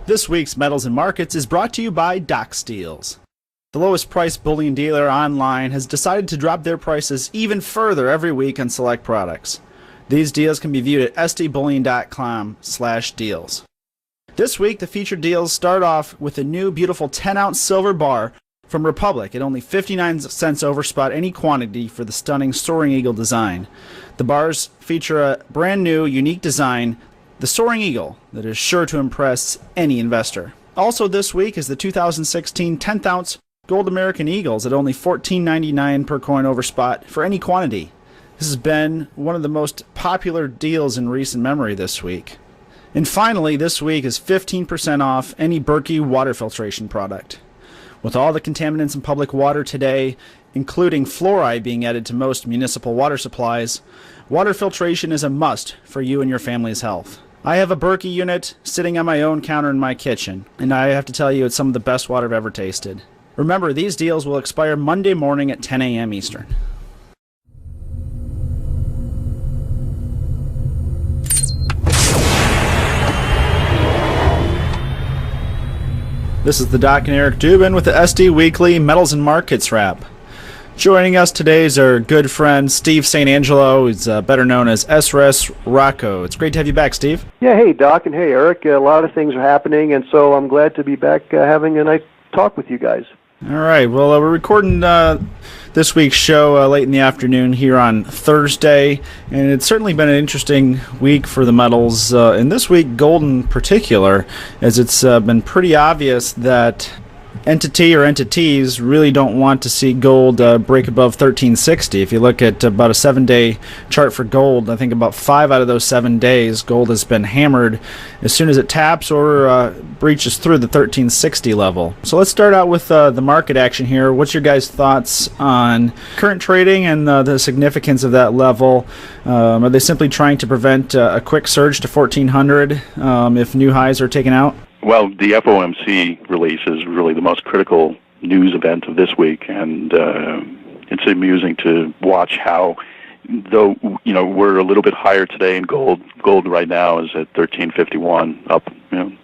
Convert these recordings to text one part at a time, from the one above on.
This week's Metals and Markets is brought to you by Dock Steels. The lowest priced bullion dealer online has decided to drop their prices even further every week on select products. These deals can be viewed at sdbullion.com/deals. This week, the featured deals start off with a new beautiful 10-ounce silver bar from Republic at only 59 cents over spot any quantity for the stunning Soaring Eagle design. The bars feature a brand new, unique design, the Soaring Eagle, that is sure to impress any investor. Also this week is the 2016 10th ounce Gold American Eagles at only $14.99 per coin over spot for any quantity. This has been one of the most popular deals in recent memory this week. And finally, this week is 15% off any Berkey water filtration product. With all the contaminants in public water today, including fluoride being added to most municipal water supplies, water filtration is a must for you and your family's health. I have a Berkey unit sitting on my own counter in my kitchen, and I have to tell you it's some of the best water I've ever tasted. Remember, these deals will expire Monday morning at 10 a.m. Eastern. This is the Doc and Eric Dubin with the SD Weekly Metals and Markets Wrap. Joining us today is our good friend Steve St. Angelo, who's better known as SRS Rocco. It's great to have you back, Steve. Yeah, hey, Doc, and hey, Eric. A lot of things are happening, and so I'm glad to be back having a nice talk with you guys. All right. Well, we're recording this week's show late in the afternoon here on Thursday, and it's certainly been an interesting week for the metals, and this week gold in particular, as it's been pretty obvious that entity or entities really don't want to see gold break above 1360. If you look at about a 7-day chart for gold, I think about 5 out of those 7 days, gold has been hammered as soon as it taps or breaches through the 1360 level. So let's start out with the market action here. What's your guys' thoughts on current trading and the significance of that level? Are they simply trying to prevent a quick surge to 1400 if new highs are taken out? Well, the FOMC release is really the most critical news event of this week, and it's amusing to watch how, though we're a little bit higher today in gold. Gold right now is at 1351, up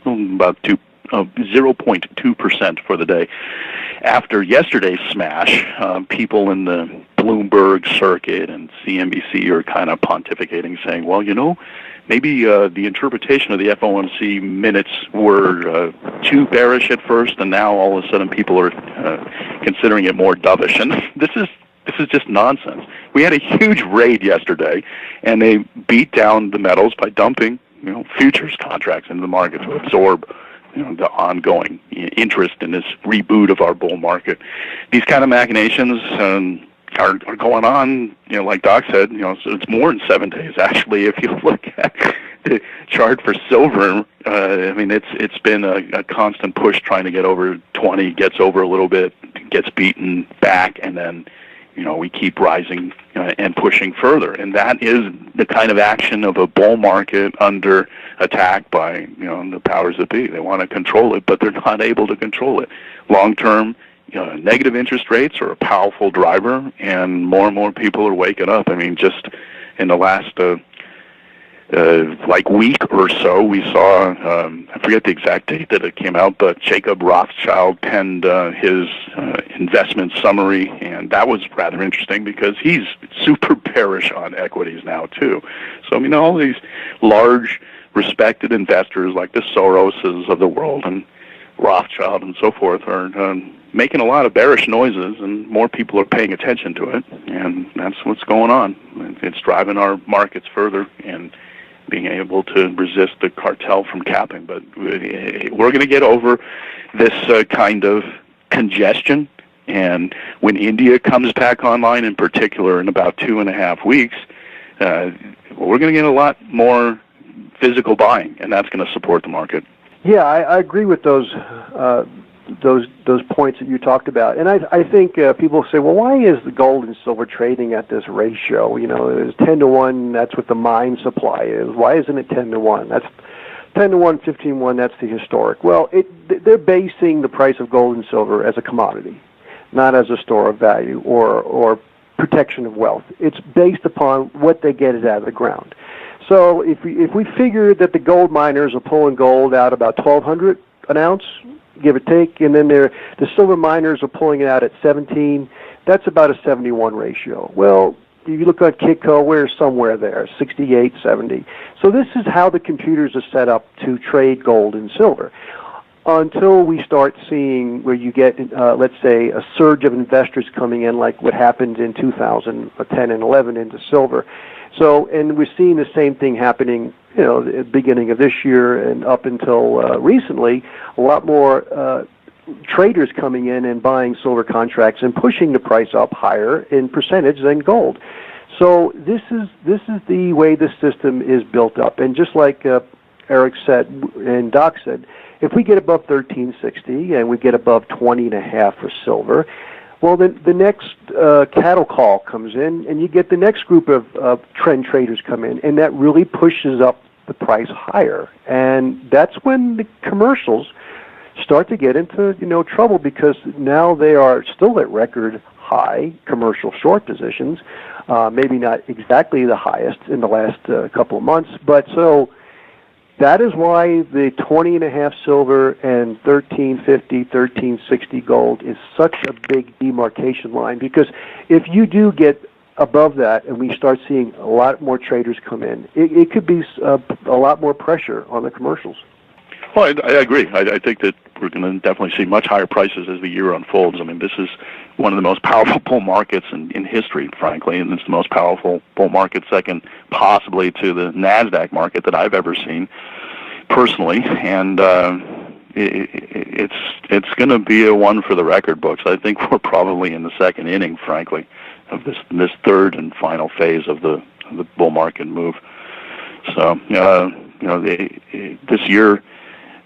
about 0.2% for the day. After yesterday's smash, people in the Bloomberg circuit and CNBC are kind of pontificating, saying, well, maybe the interpretation of the FOMC minutes were too bearish at first, and now all of a sudden people are considering it more dovish. And this is just nonsense. We had a huge raid yesterday, and they beat down the metals by dumping futures contracts into the market to absorb the ongoing interest in this reboot of our bull market. These kind of machinations are going on, like Doc said, so it's more than 7 days, actually. If you look at the chart for silver, it's been a constant push trying to get over 20, gets over a little bit, gets beaten back, and then, we keep rising and pushing further. And that is the kind of action of a bull market under attack by, the powers that be. They want to control it, but they're not able to control it. Long-term, negative interest rates are a powerful driver, and more people are waking up. Just in the last week or so, we saw, I forget the exact date that it came out, but Jacob Rothschild penned his investment summary, and that was rather interesting because he's super bearish on equities now, too. So, all these large, respected investors like the Soroses of the world and Rothschild and so forth are making a lot of bearish noises, and more people are paying attention to it, and that's what's going on. It's driving our markets further and being able to resist the cartel from capping. But we're going to get over this kind of congestion, and when India comes back online, in particular in about 2.5 weeks, we're going to get a lot more physical buying, and that's going to support the market. Yeah, I agree with those points that you talked about. And I think people say, well, why is the gold and silver trading at this ratio? It's 10 to 1, that's what the mine supply is. Why isn't it 10 to 1? That's 10 to 1, 15 to 1, that's the historic. Well, they're basing the price of gold and silver as a commodity, not as a store of value or protection of wealth. It's based upon what they get out of the ground. So if we figure that the gold miners are pulling gold out about 1,200 an ounce, give or take, and then the silver miners are pulling it out at 17. That's about a 71 ratio. Well, if you look at Kitco, we're somewhere there, 68, 70. So this is how the computers are set up to trade gold and silver. Until we start seeing where you get, let's say, a surge of investors coming in, like what happened in 2010 and 11 into silver. So, and we're seeing the same thing happening, at the beginning of this year and up until recently. A lot more traders coming in and buying silver contracts and pushing the price up higher in percentage than gold. So this is the way the system is built up. And just like Eric said and Doc said, if we get above 1360 and we get above 20.5 for silver, well, then the next cattle call comes in, and you get the next group of trend traders come in, and that really pushes up the price higher. And that's when the commercials start to get into trouble, because now they are still at record high commercial short positions, maybe not exactly the highest in the last couple of months, but so. That is why the 20.5 silver and 1350, 1360 gold is such a big demarcation line, because if you do get above that and we start seeing a lot more traders come in, it could be a lot more pressure on the commercials. Well, I agree. I think that we're going to definitely see much higher prices as the year unfolds. I mean, this is one of the most powerful bull markets in history, frankly, and it's the most powerful bull market, second possibly to the NASDAQ market that I've ever seen personally. And it's going to be a one for the record books. I think we're probably in the second inning, frankly, of this third and final phase of the bull market move. So, this year.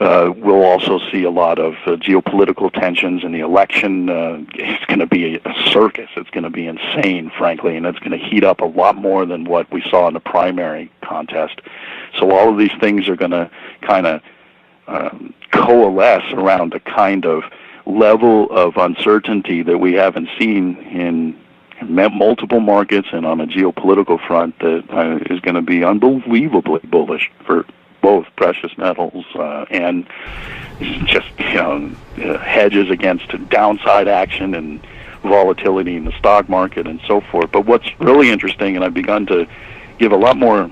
We'll also see a lot of geopolitical tensions in the election. It's going to be a circus. It's going to be insane, frankly, and it's going to heat up a lot more than what we saw in the primary contest. So all of these things are going to kind of coalesce around a kind of level of uncertainty that we haven't seen in multiple markets and on a geopolitical front that is going to be unbelievably bullish for both precious metals and just hedges against downside action and volatility in the stock market and so forth. But what's really interesting, and I've begun to give a lot more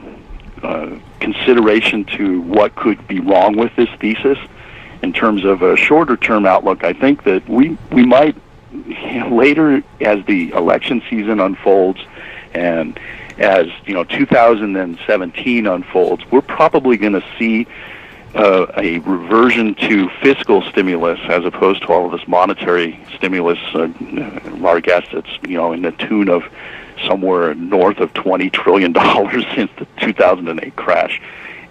consideration to what could be wrong with this thesis in terms of a shorter-term outlook, I think that we might, later as the election season unfolds and as 2017 unfolds, we're probably going to see a reversion to fiscal stimulus as opposed to all of this monetary stimulus. Our guess it's in the tune of somewhere north of $20 trillion since the 2008 crash.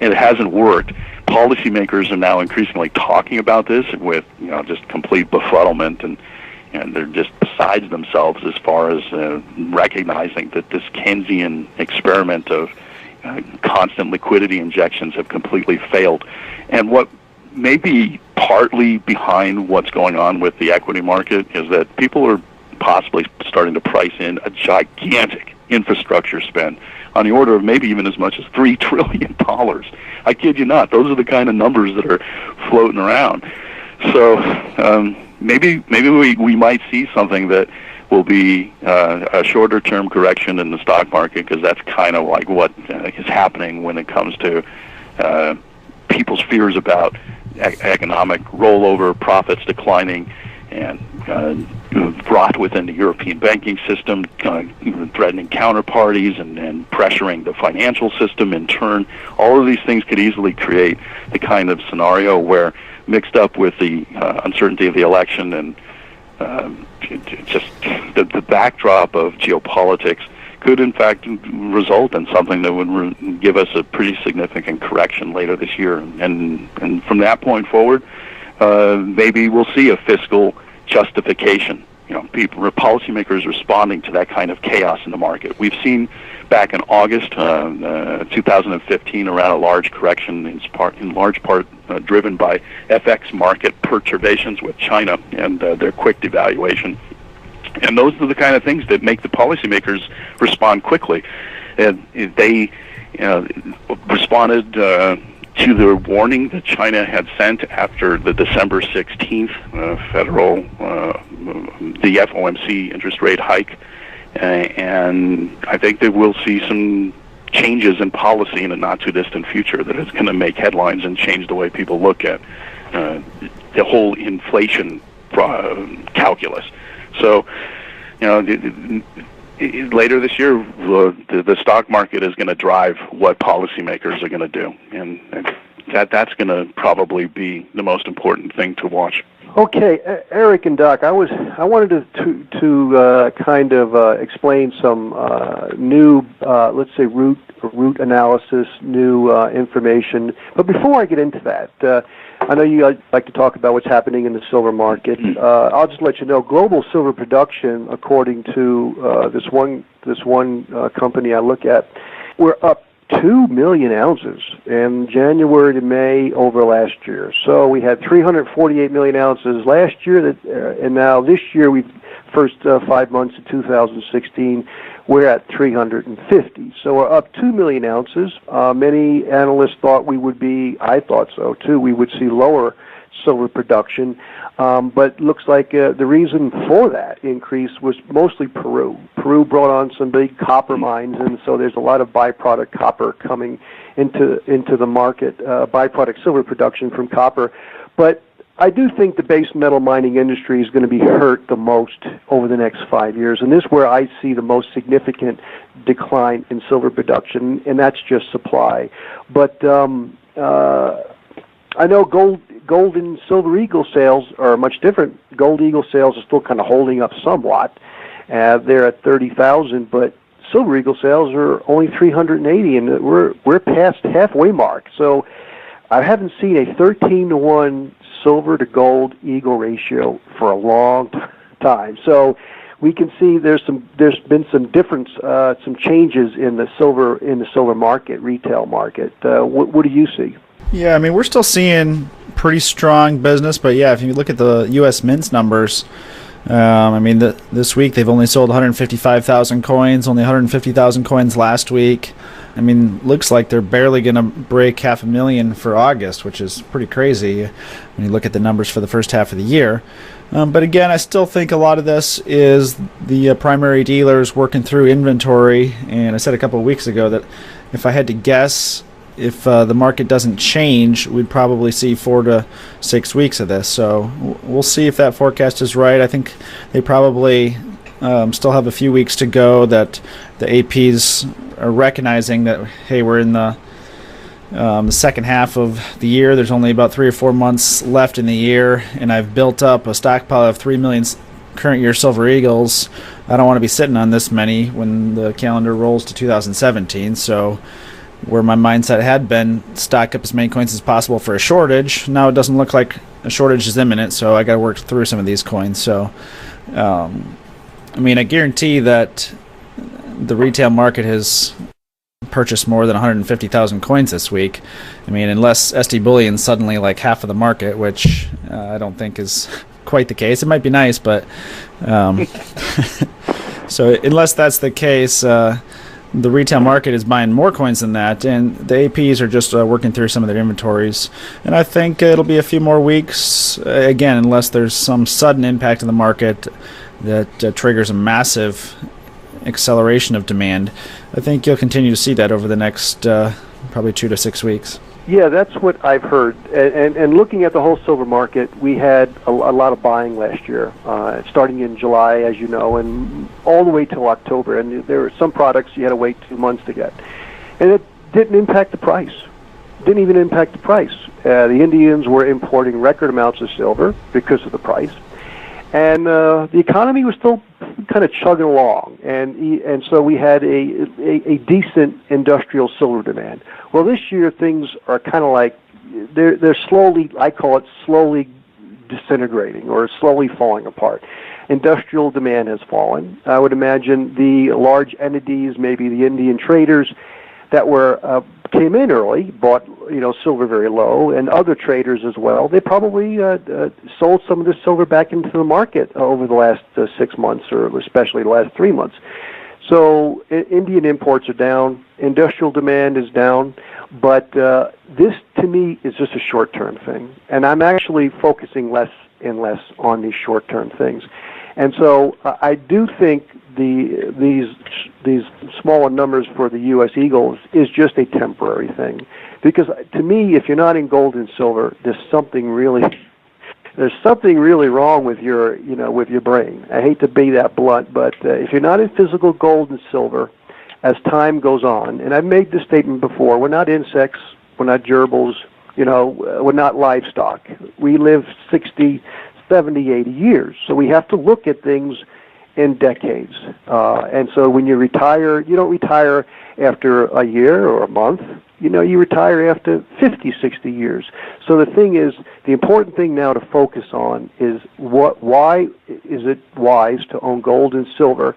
And it hasn't worked. Policymakers are now increasingly talking about this with just complete befuddlement, and they're just besides themselves as far as recognizing that this Keynesian experiment of constant liquidity injections have completely failed. And what may be partly behind what's going on with the equity market is that people are possibly starting to price in a gigantic infrastructure spend on the order of maybe even as much as $3 trillion. I kid you not. Those are the kind of numbers that are floating around. So maybe we might see something that will be a shorter-term correction in the stock market, because that's kind of like what is happening when it comes to people's fears about economic rollover, profits declining, and rot within the European banking system, threatening counterparties and pressuring the financial system in turn. All of these things could easily create the kind of scenario where, mixed up with the uncertainty of the election and just the backdrop of geopolitics, could in fact result in something that would give us a pretty significant correction later this year. And from that point forward, maybe we'll see a fiscal justification. Policymakers responding to that kind of chaos in the market. We've seen back in August 2015 around a large correction, in large part driven by FX market perturbations with China and their quick devaluation. And those are the kind of things that make the policymakers respond quickly. And they responded to the warning that China had sent after the December 16th federal, the FOMC interest rate hike. And I think that we'll see some changes in policy in a not-too-distant future that is going to make headlines and change the way people look at the whole inflation calculus. So, later this year, the stock market is going to drive what policymakers are going to do, and that's going to probably be the most important thing to watch. Okay, Eric and Doc, I wanted to kind of explain some new, let's say, root analysis, new information. But before I get into that, I know you like to talk about what's happening in the silver market. I'll just let you know, global silver production, according to this one company I look at, we're up 2 million ounces in January to May over last year. So we had 348 million ounces last year, and now this year, first 5 months of 2016, we're at 350. So we're up 2 million ounces. Many analysts thought I thought so too, we would see lower silver production. But looks like the reason for that increase was mostly Peru. Peru brought on some big copper mines, and so there's a lot of byproduct copper coming into the market, byproduct silver production from copper. But I do think the base metal mining industry is going to be hurt the most over the next 5 years, and this is where I see the most significant decline in silver production, and that's just supply. But I know gold and Silver Eagle sales are much different. Gold Eagle sales are still kind of holding up somewhat. They're at 30,000, but Silver Eagle sales are only 380, and we're past halfway mark. So I haven't seen a 13-to-1 silver to gold Eagle ratio for a long time. So we can see there's been some difference, some changes in the silver market, retail market. What do you see? Yeah, I mean, we're still seeing pretty strong business, but yeah, if you look at the U.S. Mint's numbers, I mean, this week they've only sold 155,000 coins, only 150,000 coins last week. I mean, looks like they're barely going to break 500,000 for August, which is pretty crazy when you look at the numbers for the first half of the year. But again, I still think a lot of this is the primary dealers working through inventory, and I said a couple of weeks ago that if I had to guess, if the market doesn't change, we'd probably see 4 to 6 weeks of this. So we'll see if that forecast is right. I think they probably still have a few weeks to go, that the APs are recognizing that, hey, we're in the second half of the year. There's only about 3 or 4 months left in the year, and I've built up a stockpile of 3 million current year Silver Eagles. I don't want to be sitting on this many when the calendar rolls to 2017. So where my mindset had been, stock up as many coins as possible for a shortage. Now it doesn't look like a shortage is imminent, so I got to work through some of these coins. So, I mean, I guarantee that the retail market has purchased more than 150,000 coins this week. I mean, unless SD Bullion's suddenly like half of the market, which I don't think is quite the case. It might be nice, but so unless that's the case, the retail market is buying more coins than that, and the APs are just working through some of their inventories. And I think it'll be a few more weeks, again, unless there's some sudden impact in the market that triggers a massive acceleration of demand. I think you'll continue to see that over the next probably 2 to 6 weeks. Yeah, that's what I've heard. And looking at the whole silver market, we had a lot of buying last year, starting in July, as you know, and all the way till October. And there were some products you had to wait 2 months to get. And it didn't impact the price. Didn't even impact the price. The Indians were importing record amounts of silver because of the price. And the economy was still kind of chugging along, and so we had a decent industrial silver demand. Well, this year things are kind of like they're slowly, I call it slowly disintegrating or slowly falling apart. Industrial demand has fallen. I would imagine the large entities, maybe the Indian traders that were came in early, bought silver very low, and other traders as well. They probably sold some of the silver back into the market over the last 6 months, or especially the last 3 months. So Indian imports are down, industrial demand is down, but this to me is just a short-term thing, and I'm actually focusing less and less on these short-term things. And so I do think these smaller numbers for the U.S. Eagles is just a temporary thing, because to me, if you're not in gold and silver, there's something really wrong with your brain. I hate to be that blunt, but if you're not in physical gold and silver, as time goes on, and I've made this statement before, we're not insects, we're not gerbils, we're not livestock. We live 60, 70, 80 years, so we have to look at things in decades. And so when you retire, you don't retire after a year or a month. You retire after 50, 60 years. So the thing is, the important thing now to focus on is why is it wise to own gold and silver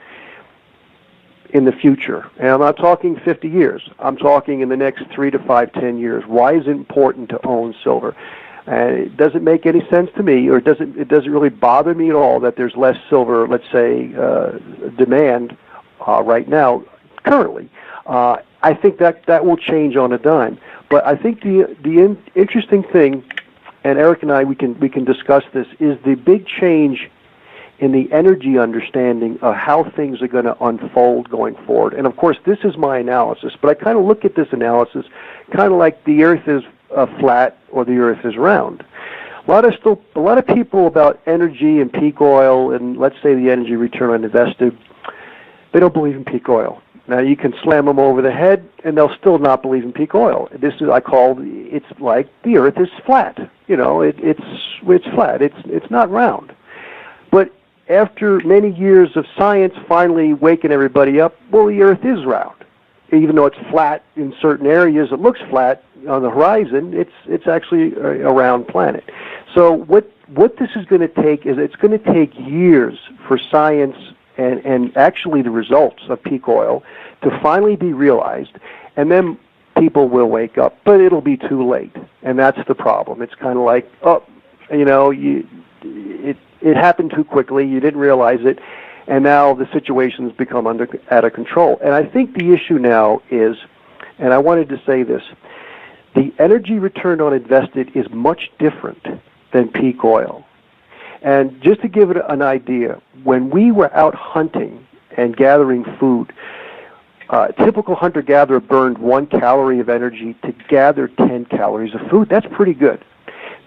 in the future? And I'm not talking 50 years. I'm talking in the next 3 to 5, 10 years. Why is it important to own silver? And it doesn't make any sense to me, or it doesn't really bother me at all that there's less silver, let's say, demand right now, currently. I think that will change on a dime. But I think the interesting thing, and Eric and I, we can discuss this, is the big change in the energy understanding of how things are going to unfold going forward. And of course, this is my analysis, but I kind of look at this analysis kind of like the Earth is flat or the Earth is round. A lot of people about energy and peak oil, and let's say the energy return on invested, they don't believe in peak oil. Now you can slam them over the head, and they'll still not believe in peak oil. It's like the Earth is flat. It's flat. It's not round. But after many years of science finally waking everybody up, well, the Earth is round. Even though it's flat in certain areas, it looks flat on the horizon. It's actually a round planet. So what this is going to take is it's going to take years for science and actually the results of peak oil to finally be realized, and then people will wake up, but it'll be too late, and that's the problem. It's kind of like, it happened too quickly, you didn't realize it, and now the situation's become out of control. And I think the issue now is, and I wanted to say this, the energy return on invested is much different than peak oil. And just to give it an idea, when we were out hunting and gathering food, a typical hunter-gatherer burned 1 calorie of energy to gather 10 calories of food. That's pretty good.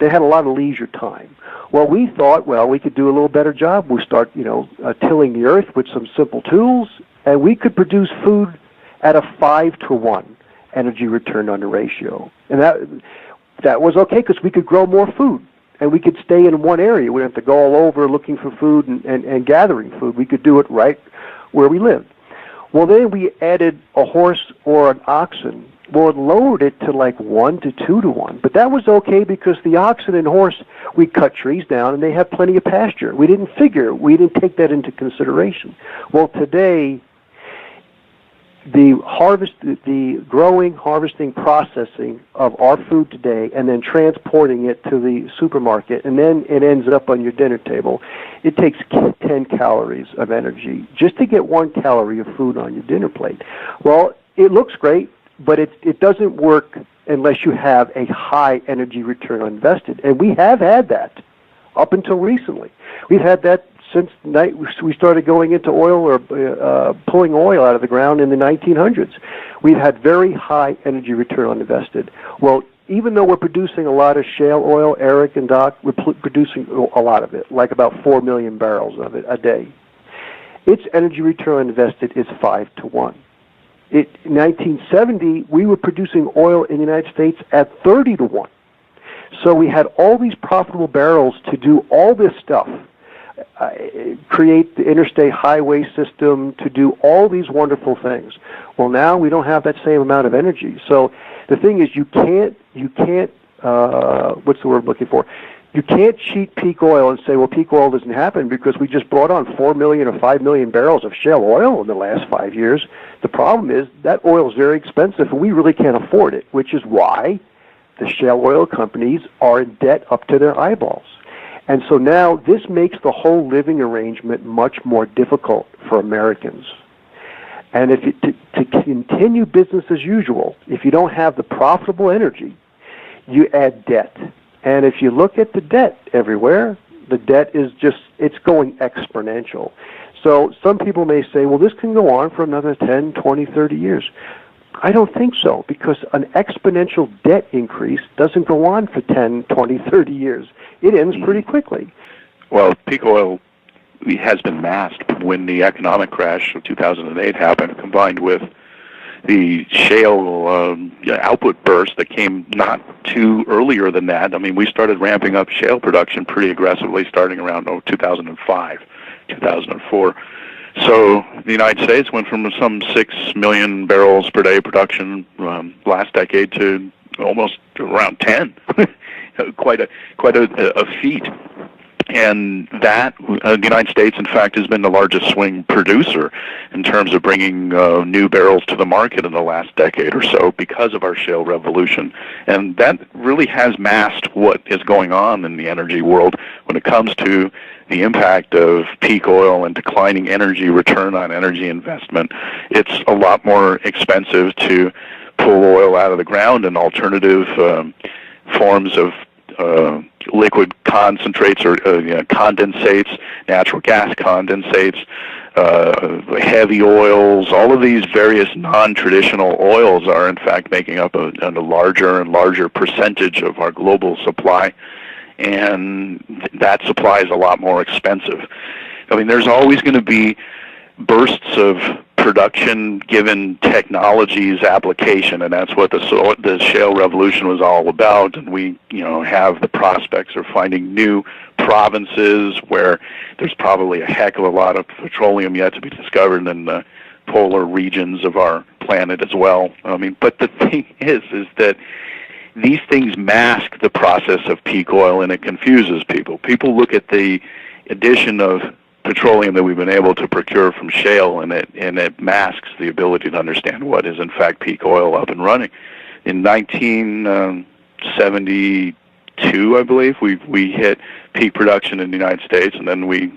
They had a lot of leisure time. Well, we thought, we could do a little better job. We'll start, tilling the earth with some simple tools, and we could produce food at a 5-to-1 energy return on the ratio. And that was okay because we could grow more food. And we could stay in one area. We didn't have to go all over looking for food and gathering food. We could do it right where we lived. Well, then we added a horse or an oxen. Well, it lowered it to like 1 to 2-to-1. But that was okay because the oxen and horse, we cut trees down and they have plenty of pasture. We didn't take that into consideration. Well, today, the growing, harvesting, processing of our food today, and then transporting it to the supermarket, and then it ends up on your dinner table, it takes 10 calories of energy just to get 1 calorie of food on your dinner plate. Well, it looks great, but it doesn't work unless you have a high energy return on invested, and we have had that up until recently. We've had that since we started going into oil or pulling oil out of the ground in the 1900s. We've had very high energy return on invested. Well, even though we're producing a lot of shale oil, Eric and Doc, we're producing a lot of it, like about 4 million barrels of it a day. Its energy return on invested is 5-to-1. In 1970, we were producing oil in the United States at 30-to-1. So we had all these profitable barrels to do all this stuff, create the interstate highway system, to do all these wonderful things. Well, now we don't have that same amount of energy. So the thing is, you can't, what's the word I'm looking for? You can't cheat peak oil and say, well, peak oil doesn't happen because we just brought on 4 million or 5 million barrels of shale oil in the last 5 years. The problem is that oil is very expensive, and we really can't afford it, which is why the shale oil companies are in debt up to their eyeballs. And so now this makes the whole living arrangement much more difficult for Americans. And if you, to continue business as usual, if you don't have the profitable energy, you add debt. And if you look at the debt everywhere, the debt is just, it's going exponential. So some people may say, well, this can go on for another 10, 20, 30 years. I don't think so, because an exponential debt increase doesn't go on for 10, 20, 30 years. It ends pretty quickly. Well, peak oil has been masked when the economic crash of 2008 happened, combined with the shale output burst that came not too earlier than that. I mean, we started ramping up shale production pretty aggressively starting around 2005, 2004. So the United States went from some 6 million barrels per day production last decade to almost around 10. quite a feat. And that, the United States, in fact, has been the largest swing producer in terms of bringing new barrels to the market in the last decade or so because of our shale revolution. And that really has masked what is going on in the energy world when it comes to the impact of peak oil and declining energy return on energy investment. It's a lot more expensive to pull oil out of the ground and alternative forms of liquid concentrates or condensates, natural gas condensates, heavy oils. All of these various non-traditional oils are in fact making up a larger and larger percentage of our global supply, and that supply is a lot more expensive. I mean, there's always going to be bursts of production given technology's application, and that's what the shale revolution was all about. And we, have the prospects of finding new provinces where there's probably a heck of a lot of petroleum yet to be discovered in the polar regions of our planet as well. I mean, but the thing is that these things mask the process of peak oil, and it confuses people. People look at the addition of petroleum that we've been able to procure from shale, and it masks the ability to understand what is in fact peak oil up and running. In 1972, I believe, we hit peak production in the United States, and then we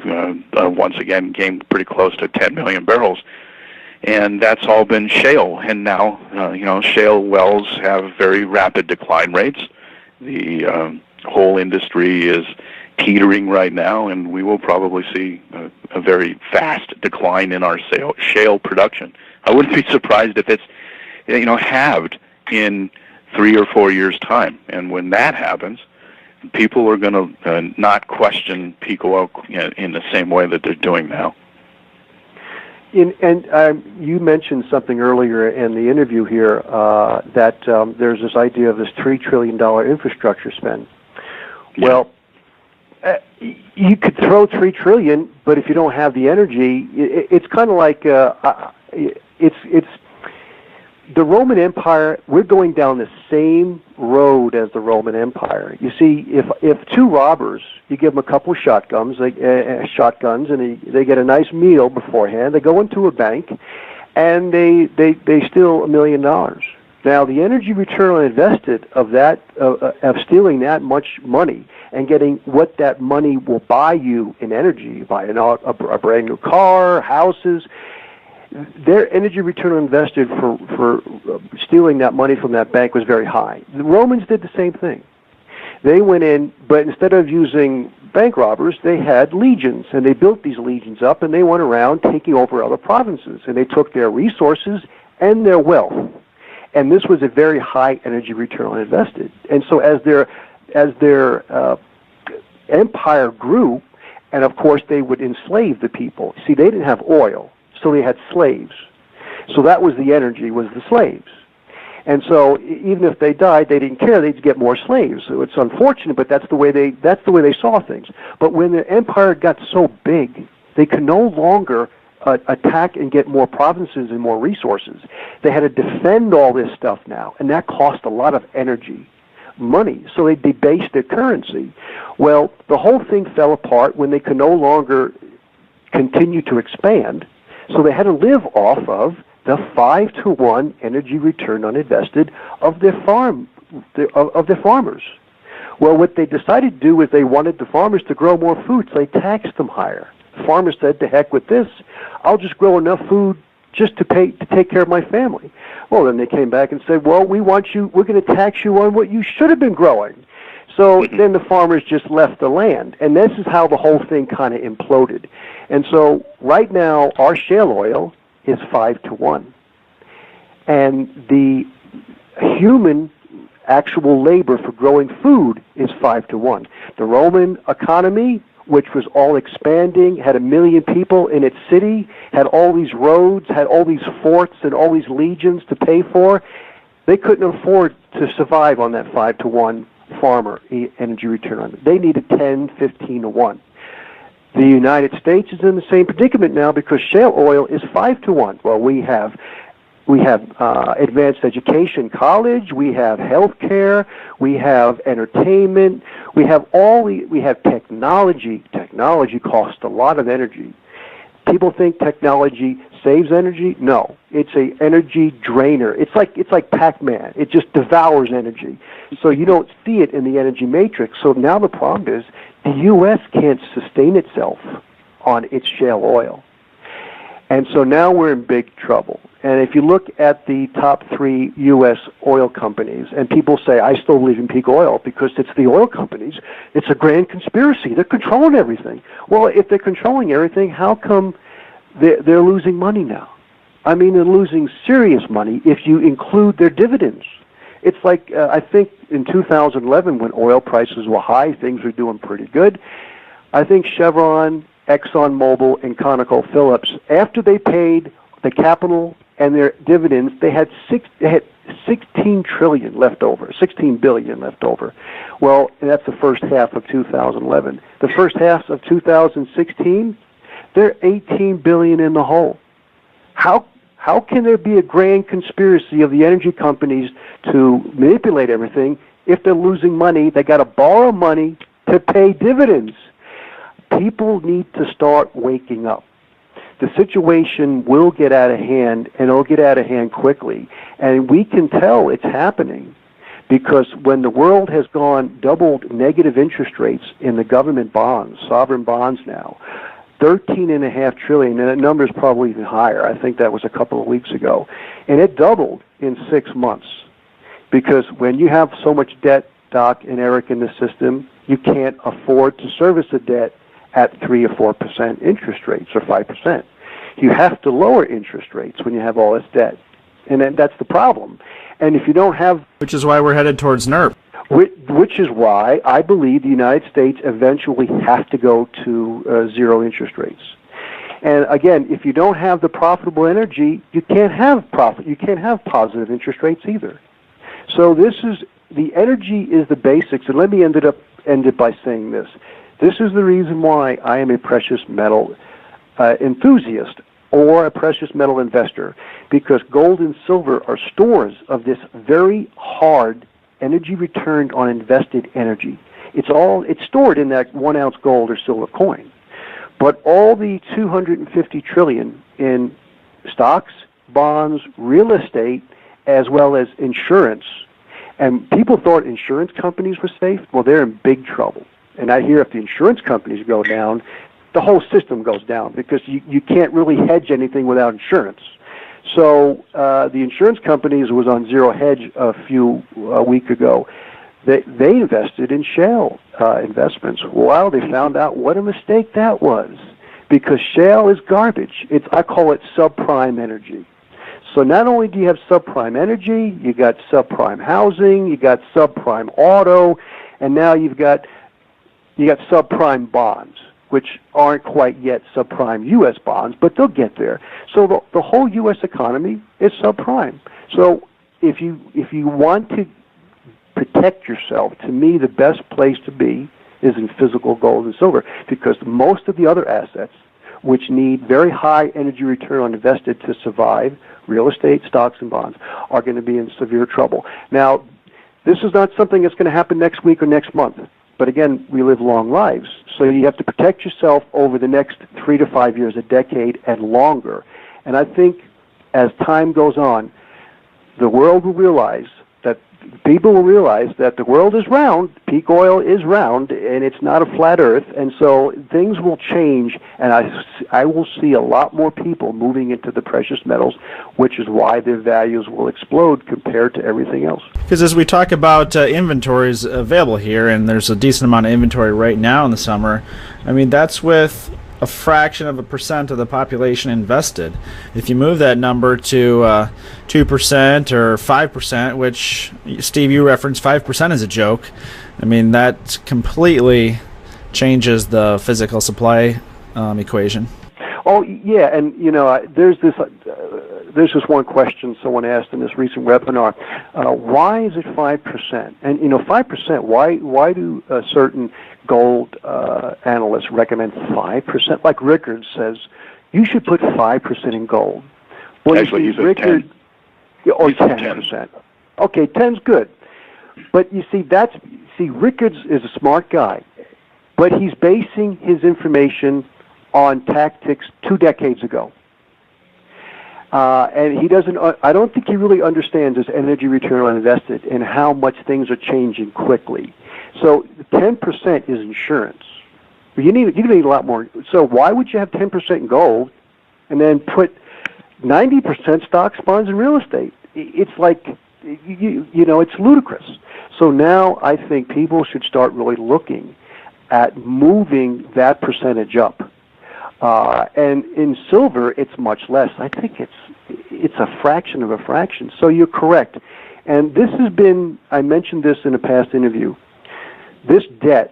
once again came pretty close to 10 million barrels. And that's all been shale. And now, shale wells have very rapid decline rates. The whole industry is teetering right now, and we will probably see a very fast decline in our shale production. I wouldn't be surprised if it's, halved in 3 or 4 years' time. And when that happens, people are going to not question peak oil in the same way that they're doing now. You mentioned something earlier in the interview here that there's this idea of this $3 trillion infrastructure spend. Yeah. Well, you could throw $3 trillion, but if you don't have the energy, it's kind of like it's the Roman Empire. We're going down the same road as the Roman Empire. You see, if two robbers, you give them a couple of shotguns, and they get a nice meal beforehand. They go into a bank, and they steal $1 million. Now, the energy return on invested of that of stealing that much money and getting what that money will buy you in energy, buy a brand new car, houses. Their energy return on invested for stealing that money from that bank was very high. The Romans did the same thing. They went in, but instead of using bank robbers, they had legions, and they built these legions up, and they went around taking over other provinces, and they took their resources and their wealth. And this was a very high energy return on invested. And so as their empire grew, and of course they would enslave the people. See, they didn't have oil, so they had slaves. So that was the energy, was the slaves. And so even if they died, they didn't care. They'd get more slaves. So it's unfortunate, but that's the way they saw things. But when the empire got so big, they could no longer attack and get more provinces and more resources. They had to defend all this stuff now, and that cost a lot of energy, money. So they debased their currency. Well, the whole thing fell apart when they could no longer continue to expand. So they had to live off of the 5-to-1 energy return on invested of their farmers. Well, what they decided to do is they wanted the farmers to grow more food, so they taxed them higher. The farmers said, "To heck with this! I'll just grow enough food just to take care of my family. Well, then they came back and said, well, we're going to tax you on what you should have been growing. So then the farmers just left the land. And this is how the whole thing kind of imploded. And so right now, our shale oil is 5-1. And the human actual labor for growing food is 5-1. The Roman economy, which was all expanding, had 1 million people in its city, had all these roads, had all these forts and all these legions to pay for, they couldn't afford to survive on that 5-1 farmer energy return on it. They needed 10, 15-1. The United States is in the same predicament now because shale oil is 5-1. Well, we have advanced education, college. We have health care. We have entertainment. We have technology. Technology costs a lot of energy. People think technology saves energy. No, it's a energy drainer. It's like Pac-Man. It just devours energy. So you don't see it in the energy matrix. So now the problem is the U.S. can't sustain itself on its shale oil. And so now we're in big trouble. And if you look at the top 3 U.S. oil companies, and people say, I still believe in peak oil because it's the oil companies, it's a grand conspiracy. They're controlling everything. Well, if they're controlling everything, how come they're losing money now? I mean, they're losing serious money if you include their dividends. It's like, I think in 2011 when oil prices were high, things were doing pretty good. I think Chevron, ExxonMobil, and ConocoPhillips, after they paid the capital and their dividends, they had 16 trillion left over, 16 billion left over. Well, that's the first half of 2011. The first half of 2016, they're 18 billion in the hole. How can there be a grand conspiracy of the energy companies to manipulate everything if they're losing money? They got to borrow money to pay dividends. People need to start waking up. The situation will get out of hand, and it'll get out of hand quickly. And we can tell it's happening because when the world has doubled negative interest rates in the government bonds, sovereign bonds now, 13.5 trillion, and that number is probably even higher. I think that was a couple of weeks ago. And it doubled in 6 months because when you have so much debt, Doc and Eric, in the system, you can't afford to service the debt at 3 or 4% interest rates or 5%. You have to lower interest rates when you have all this debt. And then that's the problem. And if you don't have... Which is why we're headed towards NIRP. Which is why I believe the United States eventually has to go to zero interest rates. And again, if you don't have the profitable energy, you can't have profit. You can't have positive interest rates either. So the energy is the basics. And let me end it by saying this. This is the reason why I am a precious metal enthusiast or a precious metal investor, because gold and silver are stores of this very hard energy returned on invested energy. It's stored in that 1 ounce gold or silver coin. But all the 250 trillion in stocks, bonds, real estate, as well as insurance, and people thought insurance companies were safe. Well, they're in big trouble. And I hear if the insurance companies go down, the whole system goes down because you can't really hedge anything without insurance. So the insurance companies was on zero hedge a week ago. They invested in shale investments. Well, they found out what a mistake that was because shale is garbage. I call it subprime energy. So not only do you have subprime energy, you got subprime housing, you got subprime auto, and now you got subprime bonds, which aren't quite yet subprime U.S. bonds, but they'll get there. So the whole U.S. economy is subprime. So if you want to protect yourself, to me the best place to be is in physical gold and silver, because most of the other assets, which need very high energy return on invested to survive, real estate, stocks, and bonds, are going to be in severe trouble. Now, this is not something that's going to happen next week or next month. But again, we live long lives. So you have to protect yourself over the next 3 to 5 years, a decade, and longer. And I think as time goes on, the world will realize that people will realize that the world is round, peak oil is round, and it's not a flat earth, and so things will change, and I will see a lot more people moving into the precious metals, which is why their values will explode compared to everything else. Because as we talk about inventories available here, and there's a decent amount of inventory right now in the summer, I mean, that's with a fraction of a percent of the population invested. If you move that number to 2% or 5%, which, Steve, you referenced 5% is a joke, I mean, that completely changes the physical supply equation. Oh, yeah, and, there's this one question someone asked in this recent webinar. Why is it 5%? And, 5%, why do certain gold analysts recommend 5%? Like Rickard says, you should put 5% in gold. Well, actually, he said 10. Or 10%. Okay, 10's good. But you see, Rickards is a smart guy, but he's basing his information on tactics 2 decades ago. And he doesn't, I don't think he really understands his energy return on invested and how much things are changing quickly. So 10% is insurance. You need a lot more. So why would you have 10% in gold and then put 90% stocks, bonds, and real estate? It's like, it's ludicrous. So now I think people should start really looking at moving that percentage up. And in silver, it's much less. I think it's a fraction of a fraction. So you're correct. And this has been, I mentioned this in a past interview, this debt,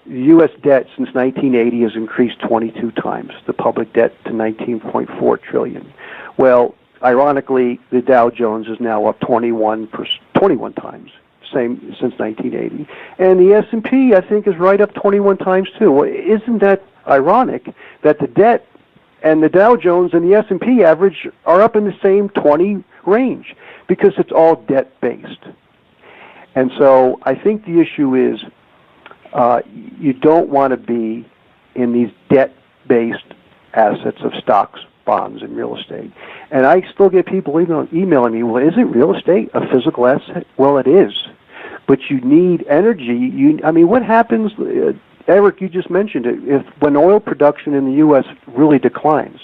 U.S. debt since 1980 has increased 22 times, the public debt to $19.4 trillion. Well, ironically, the Dow Jones is now up 21 times, same since 1980. And the S&P, I think, is right up 21 times too. Well, isn't that ironic that the debt and the Dow Jones and the S&P average are up in the same 20 range? Because it's all debt-based. And so I think the issue is you don't want to be in these debt-based assets of stocks, bonds, and real estate. And I still get people emailing me, well, isn't real estate a physical asset? Well, it is. But you need energy. What happens, Eric, you just mentioned it, when oil production in the U.S. really declines?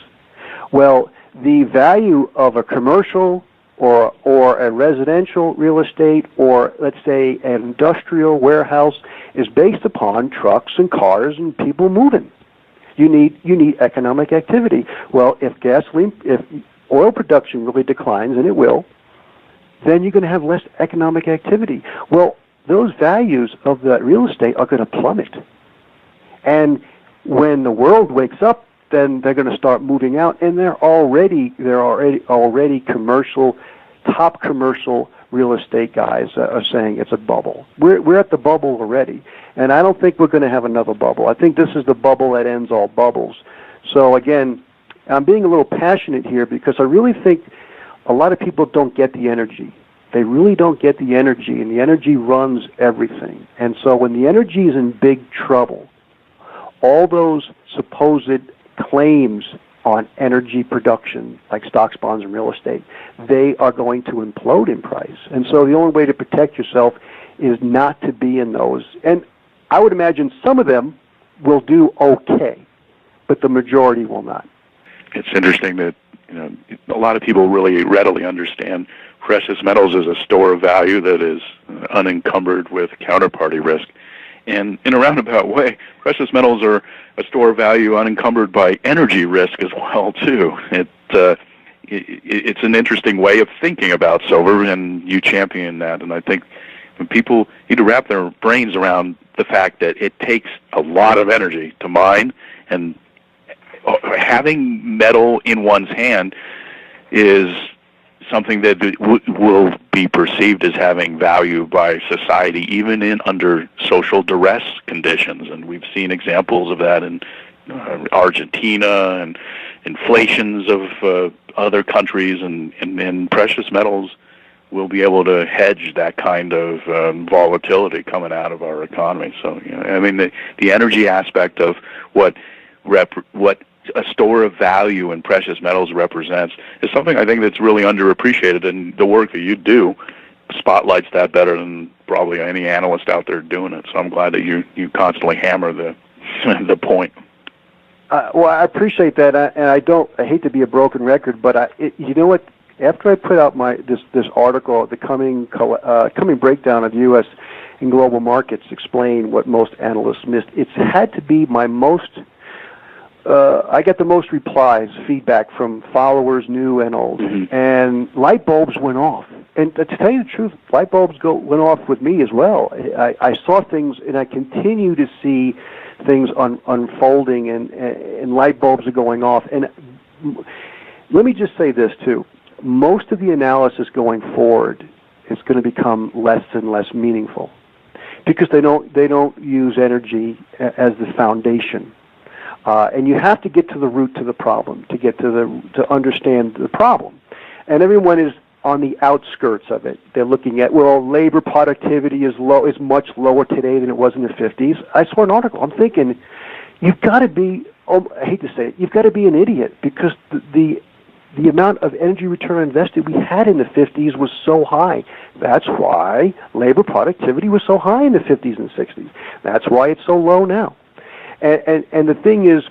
Well, the value of a commercial or a residential real estate, or let's say an industrial warehouse, is based upon trucks and cars and people moving. You need economic activity. Well, if oil production really declines, and it will, then you're going to have less economic activity. Well, those values of the real estate are going to plummet. And when the world wakes up, then they're going to start moving out, and they're already top commercial real estate guys are saying it's a bubble. We're at the bubble already, and I don't think we're going to have another bubble. I think this is the bubble that ends all bubbles. So again, I'm being a little passionate here because I really think a lot of people don't get the energy. They really don't get the energy, and the energy runs everything. And so when the energy is in big trouble, all those supposed claims on energy production, like stocks, bonds, and real estate, they are going to implode in price. And so the only way to protect yourself is not to be in those. And I would imagine some of them will do okay, but the majority will not. It's interesting that a lot of people really readily understand precious metals as a store of value that is unencumbered with counterparty risk. And in a roundabout way, precious metals are a store of value unencumbered by energy risk as well, too. It's an interesting way of thinking about silver, and you champion that. And I think when people need to wrap their brains around the fact that it takes a lot of energy to mine, and having metal in one's hand is something that will be perceived as having value by society, even under social duress conditions. And we've seen examples of that in Argentina and inflations of other countries, and precious metals will be able to hedge that kind of volatility coming out of our economy. So, the energy aspect of what a store of value in precious metals represents is something I think that's really underappreciated, and the work that you do spotlights that better than probably any analyst out there doing it. So I'm glad that you constantly hammer the the point. Well, I appreciate that, and I hate to be a broken record, but you know what? After I put out this article, the coming breakdown of U.S. and global markets, explain what most analysts missed. It's had to be my most. I get the most replies, feedback from followers, new and old, and light bulbs went off. And to tell you the truth, light bulbs went off with me as well. I saw things, and I continue to see things unfolding, and light bulbs are going off. And let me just say this too: most of the analysis going forward is going to become less and less meaningful because they don't use energy as the foundation. And you have to get to the root to the problem to understand the problem. And everyone is on the outskirts of it. They're looking at, well, labor productivity is much lower today than it was in the 50s. I saw an article. I'm thinking, you've got to be, I hate to say it, you've got to be an idiot because the amount of energy return invested we had in the 50s was so high. That's why labor productivity was so high in the 50s and 60s. That's why it's so low now. And the thing is,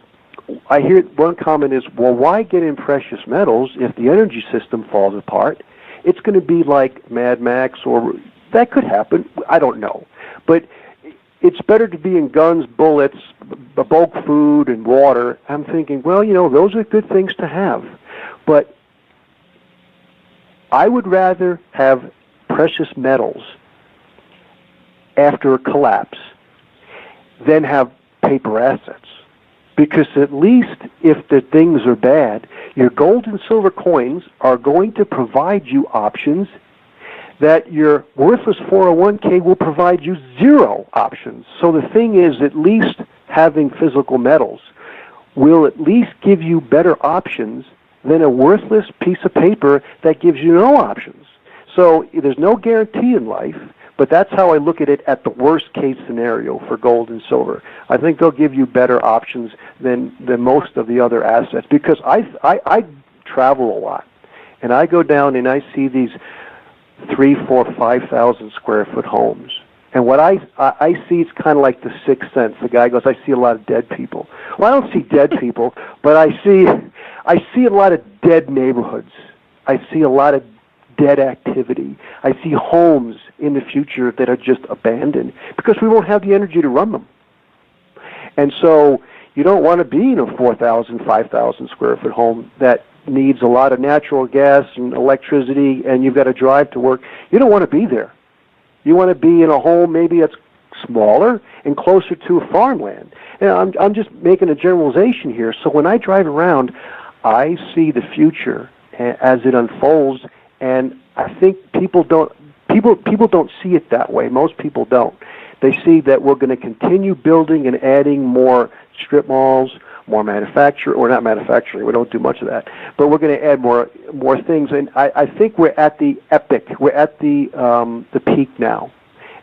I hear one comment is, well, why get in precious metals if the energy system falls apart? It's going to be like Mad Max, or that could happen. I don't know. But it's better to be in guns, bullets, bulk food, and water. I'm thinking, well, those are good things to have. But I would rather have precious metals after a collapse than have paper assets, because at least if the things are bad, your gold and silver coins are going to provide you options that your worthless 401k will provide you zero options. So the thing is, at least having physical metals will at least give you better options than a worthless piece of paper that gives you no options. So there's no guarantee in life, but that's how I look at it at the worst case scenario for gold and silver. I think they'll give you better options than most of the other assets, because I travel a lot, and I go down and I see these 3,000, 4,000, 5,000 square foot homes. And what I see, it's kind of like the Sixth Sense. The guy goes, I see a lot of dead people. Well, I don't see dead people, but I see a lot of dead neighborhoods. I see a lot of dead activity. I see homes in the future that are just abandoned because we won't have the energy to run them. And so you don't want to be in a 4,000, 5,000 square foot home that needs a lot of natural gas and electricity, and you've got to drive to work. You don't want to be there. You want to be in a home maybe that's smaller and closer to a farmland. And I'm just making a generalization here. So when I drive around, I see the future as it unfolds, and I think people don't see it that way. Most people don't. They see that we're going to continue building and adding more strip malls, more manufacturing, or not manufacturing. We don't do much of that, but we're going to add more things. And I think we're at the epic. We're at the peak now,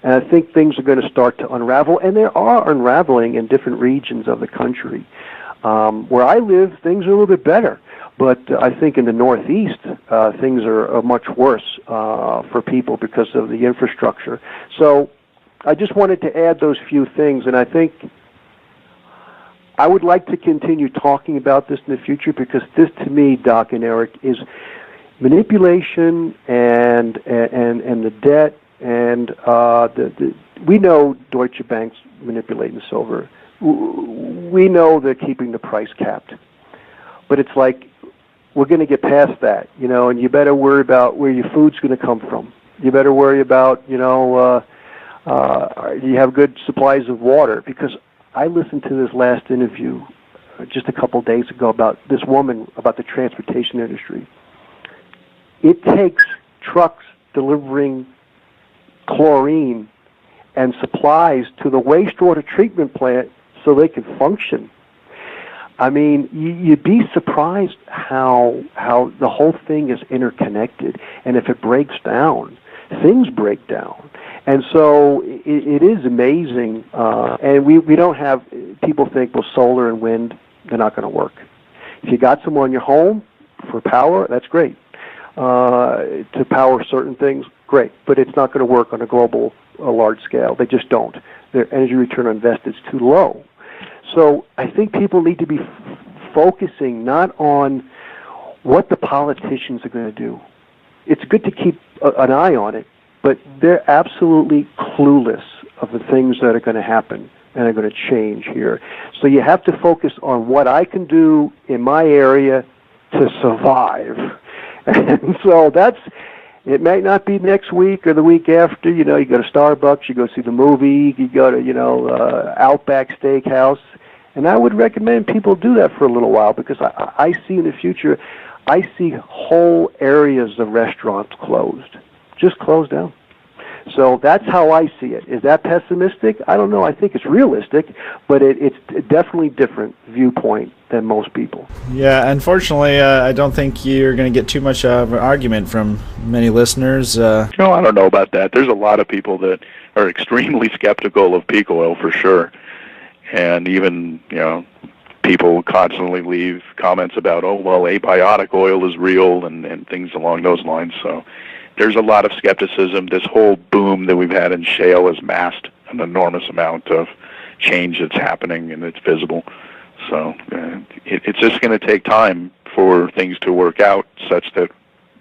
and I think things are going to start to unravel. And they are unraveling in different regions of the country. Where I live, things are a little bit better. But I think in the Northeast, things are much worse for people because of the infrastructure. So I just wanted to add those few things, and I think I would like to continue talking about this in the future, because this, to me, Doc and Eric, is manipulation and the debt, and we know Deutsche Bank's manipulating silver. We know they're keeping the price capped. But it's like, we're going to get past that, and you better worry about where your food's going to come from. You better worry about, you have good supplies of water, because I listened to this last interview just a couple days ago about this woman, about the transportation industry. It takes trucks delivering chlorine and supplies to the wastewater treatment plant so they can function. I mean, you'd be surprised how the whole thing is interconnected, and if it breaks down, things break down. And so it is amazing, and we don't have, people think, well, solar and wind, they're not going to work. If you got some on your home for power, that's great, to power certain things. great, but it's not going to work on a global, large scale. They just don't. Their energy return on investment is too low. So I think people need to be focusing not on what the politicians are going to do. It's good to keep an eye on it, but they're absolutely clueless of the things that are going to happen and are going to change here. So you have to focus on what I can do in my area to survive. And so it might not be next week or the week after. You go to Starbucks, you go see the movie, you go to, Outback Steakhouse. And I would recommend people do that for a little while, because I see in the future, I see whole areas of restaurants just closed down. So that's how I see it. Is that pessimistic? I don't know. I think it's realistic, but it's definitely different viewpoint than most people. Yeah, unfortunately, I don't think you're going to get too much of an argument from many listeners. I don't know about that. There's a lot of people that are extremely skeptical of peak oil for sure. And even, people constantly leave comments about, abiotic oil is real and things along those lines. So there's a lot of skepticism. This whole boom that we've had in shale has masked an enormous amount of change that's happening, and it's visible. So it's just going to take time for things to work out such that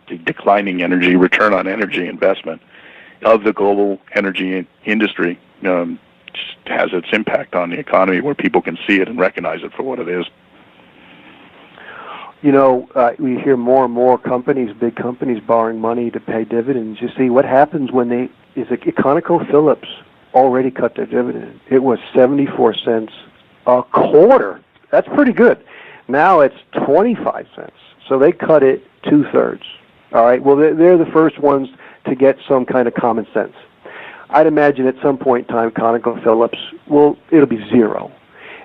the declining energy, return on energy investment of the global energy industry just has its impact on the economy, where people can see it and recognize it for what it is. We hear more and more big companies borrowing money to pay dividends. You see, what happens when ConocoPhillips already cut their dividend. It was 74 cents a quarter. That's pretty good. Now it's 25 cents. So they cut it 2/3. All right, well, they're the first ones to get some kind of common sense. I'd imagine at some point in time, ConocoPhillips, it'll be zero.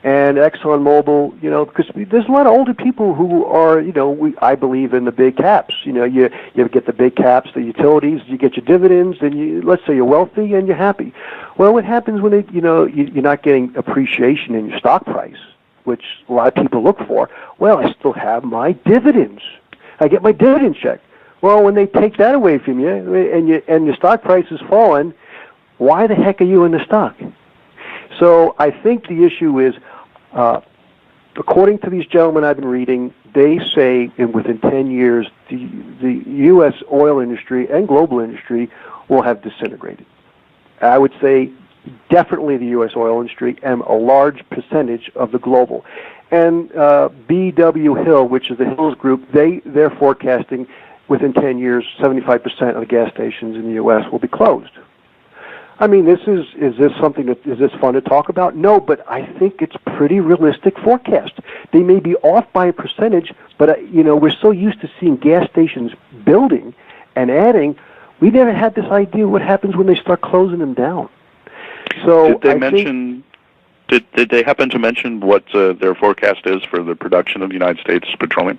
And ExxonMobil, because there's a lot of older people who are, I believe in the big caps. You get the big caps, the utilities, you get your dividends, and let's say you're wealthy and you're happy. Well, what happens when you're not getting appreciation in your stock price, which a lot of people look for? Well, I still have my dividends. I get my dividend check. Well, when they take that away from you and your stock price has fallen, why the heck are you in the stock? So I think the issue is, according to these gentlemen I've been reading, they say within 10 years, the U.S. oil industry and global industry will have disintegrated. I would say definitely the U.S. oil industry and a large percentage of the global. And B.W. Hill, which is the Hills Group, they're forecasting within 10 years, 75% of the gas stations in the U.S. will be closed. I mean, is this fun to talk about? No, but I think it's pretty realistic forecast. They may be off by a percentage, but we're so used to seeing gas stations building and adding. We never had this idea what happens when they start closing them down. So did they happen to mention what their forecast is for the production of the United States petroleum?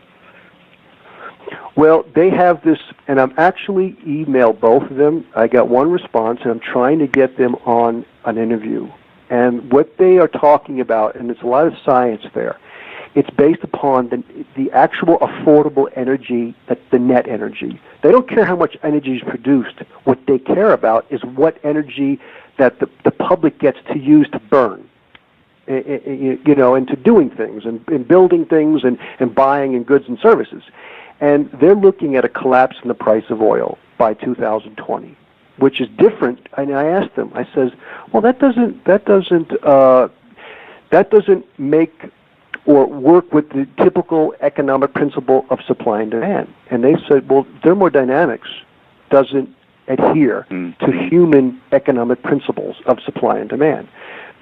Well, they have this, and I'm actually emailed both of them. I got one response, and I'm trying to get them on an interview. And what they are talking about, and there's a lot of science there, it's based upon the actual affordable energy, the net energy. They don't care how much energy is produced. What they care about is what energy that the public gets to use to burn, into doing things and building things and buying and goods and services. And they're looking at a collapse in the price of oil by 2020, which is different. And I asked them, I says, well, that doesn't make or work with the typical economic principle of supply and demand. And they said, well, thermodynamics doesn't adhere to human economic principles of supply and demand.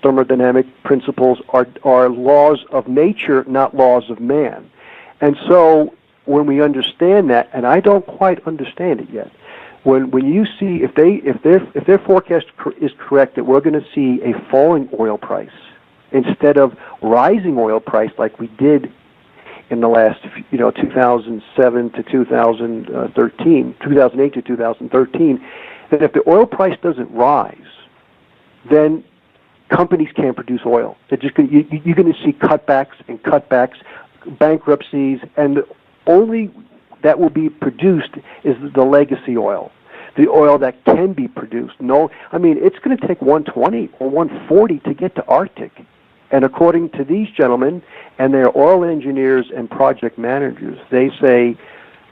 Thermodynamic principles are laws of nature, not laws of man. And so when we understand that, and I don't quite understand it yet, when you see if their forecast is correct that we're going to see a falling oil price instead of rising oil price like we did in the last 2007 to 2013, 2008 to 2013, that if the oil price doesn't rise, then companies can't produce oil. They're just you're going to see cutbacks, bankruptcies, and only that will be produced is the legacy oil. the oil that can be produced. No, I mean, it's going to take 120 or 140 to get to Arctic. And according to these gentlemen and their oil engineers and project managers, they say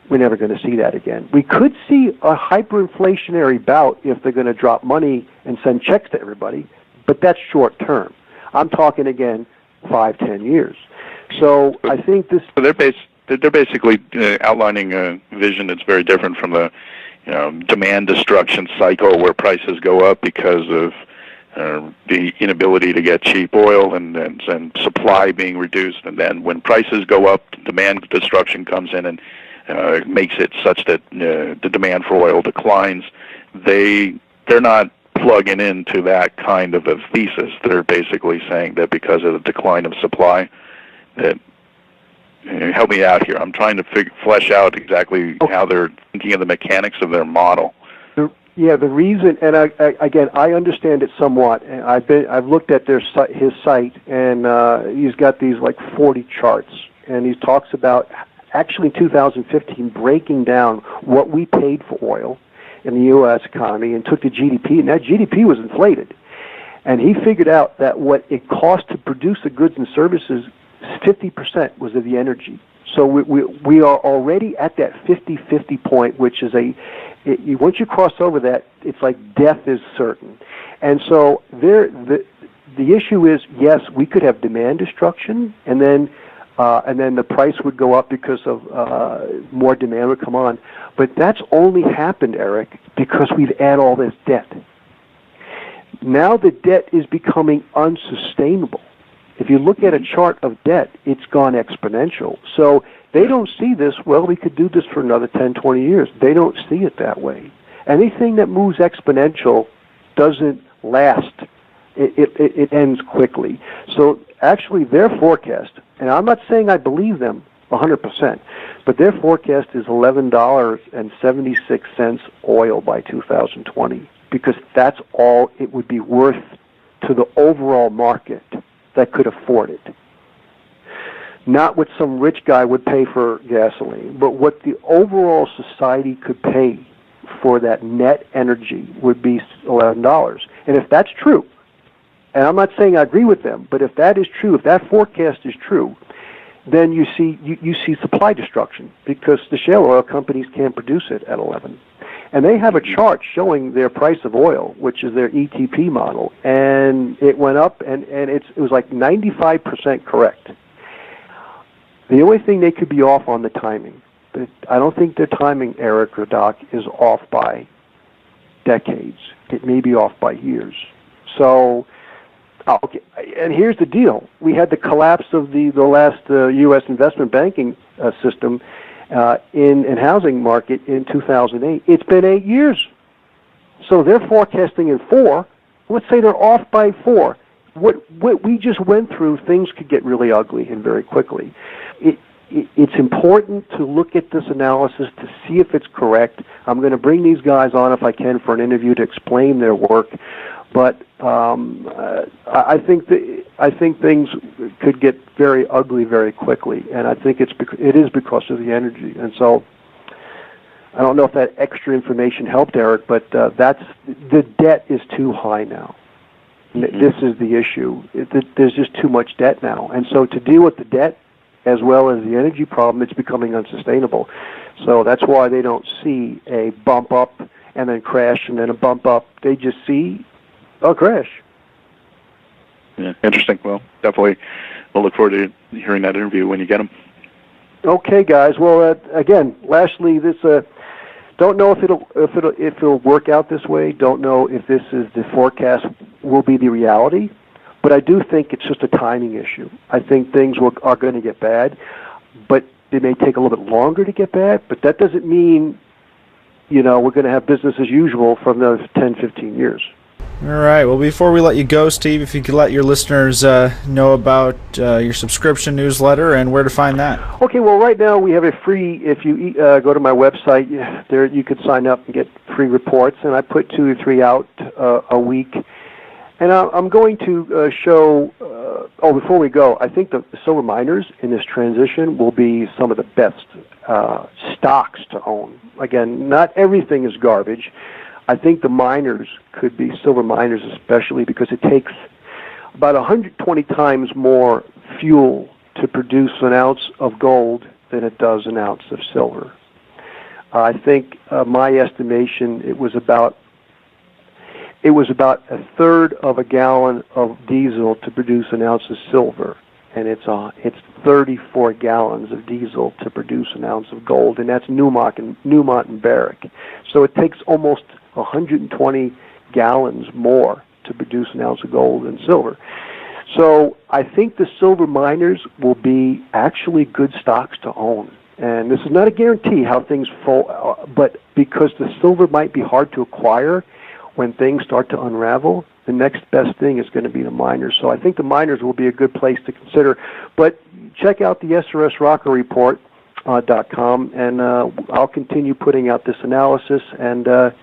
we're never going to see that again. We could see a hyperinflationary bout if they're going to drop money and send checks to everybody, but that's short term. I'm talking again 5-10 years. So I think this. So they're basically outlining a vision that's very different from the demand destruction cycle where prices go up because of the inability to get cheap oil and supply being reduced, and then when prices go up, demand destruction comes in and makes it such that the demand for oil declines. They're not plugging into that kind of a thesis. They're basically saying that because of the decline of supply, that help me out here. I'm trying to flesh out exactly how they're thinking of the mechanics of their model. The reason, and I understand it somewhat. And I've looked at his site, and he's got these like 40 charts, and he talks about actually in 2015 breaking down what we paid for oil in the U.S. economy and took the GDP, and that GDP was inflated. And he figured out that what it cost to produce the goods and services, 50% was of the energy. So we are already at that 50-50 point, which is once you cross over that, it's like death is certain. And so the issue is, yes, we could have demand destruction, and then the price would go up because of more demand would come on. But that's only happened, Eric, because we've had all this debt. Now the debt is becoming unsustainable. If you look at a chart of debt, it's gone exponential. So they don't see this, well, we could do this for another 10, 20 years. They don't see it that way. Anything that moves exponential doesn't last. It ends quickly. So actually their forecast, and I'm not saying I believe them 100%, but their forecast is $11.76 oil by 2020, because that's all it would be worth to the overall market that could afford it. Not what some rich guy would pay for gasoline, but what the overall society could pay for that net energy would be $11. And if that's true, and I'm not saying I agree with them, but if that is true, if that forecast is true, then you see supply destruction, because the shale oil companies can't produce it at 11. And they have a chart showing their price of oil, which is their ETP model, and it went up, and it was like 95% correct. The only thing they could be off on the timing, but I don't think their timing, Eric or Doc, is off by decades. It may be off by years. So, okay, and here's the deal. We had the collapse of the last U.S. investment banking system in housing market in 2008. It's been 8 years. So they're forecasting in 4. Let's say they're off by 4. What we just went through, things could get really ugly and very quickly. It's important to look at this analysis to see if it's correct. I'm going to bring these guys on if I can for an interview to explain their work. But I think things could get very ugly very quickly, and I think it is because of the energy. And so I don't know if that extra information helped, Eric, but the debt is too high now. Mm-hmm. This is the issue. There's just too much debt now, and so to deal with the debt as well as the energy problem, it's becoming unsustainable. So that's why they don't see a bump up and then crash and then a bump up. They just see a crash. Yeah, interesting. Well, definitely we'll look forward to hearing that interview when you get them. Okay, guys. Well, again, lastly, this don't know if it'll work out this way. Don't know if this is the forecast will be the reality, but I do think it's just a timing issue. I think things are going to get bad, but they may take a little bit longer to get bad. But that doesn't mean, we're going to have business as usual for another 10, 15 years. All right. Well, before we let you go, Steve, if you could let your listeners know about your subscription newsletter and where to find that. Okay. Well, right now we have a free. If you go to my website, there you could sign up and get free reports, and I put 2 or 3 out a week. And I'm going to show. Before we go, I think the silver miners in this transition will be some of the best stocks to own. Again, not everything is garbage. I think the miners could be silver miners, especially because it takes about 120 times more fuel to produce an ounce of gold than it does an ounce of silver. I think my estimation it was about a third of a gallon of diesel to produce an ounce of silver, and it's 34 gallons of diesel to produce an ounce of gold, and that's Newmont and Barrick. So it takes almost 120 gallons more to produce an ounce of gold and silver. So I think the silver miners will be actually good stocks to own. And this is not a guarantee how things fall, but because the silver might be hard to acquire when things start to unravel, the next best thing is going to be the miners. So I think the miners will be a good place to consider. But check out the SRSRockerReport.com, and I'll continue putting out this analysis. And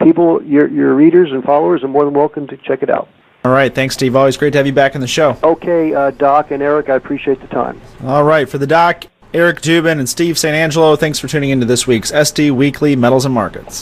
people, your readers and followers are more than welcome to check it out. All right. Thanks, Steve. Always great to have you back on the show. Okay, Doc and Eric, I appreciate the time. All right. For the Doc, Eric Dubin, and Steve St. Angelo, thanks for tuning into this week's SD Weekly Metals and Markets.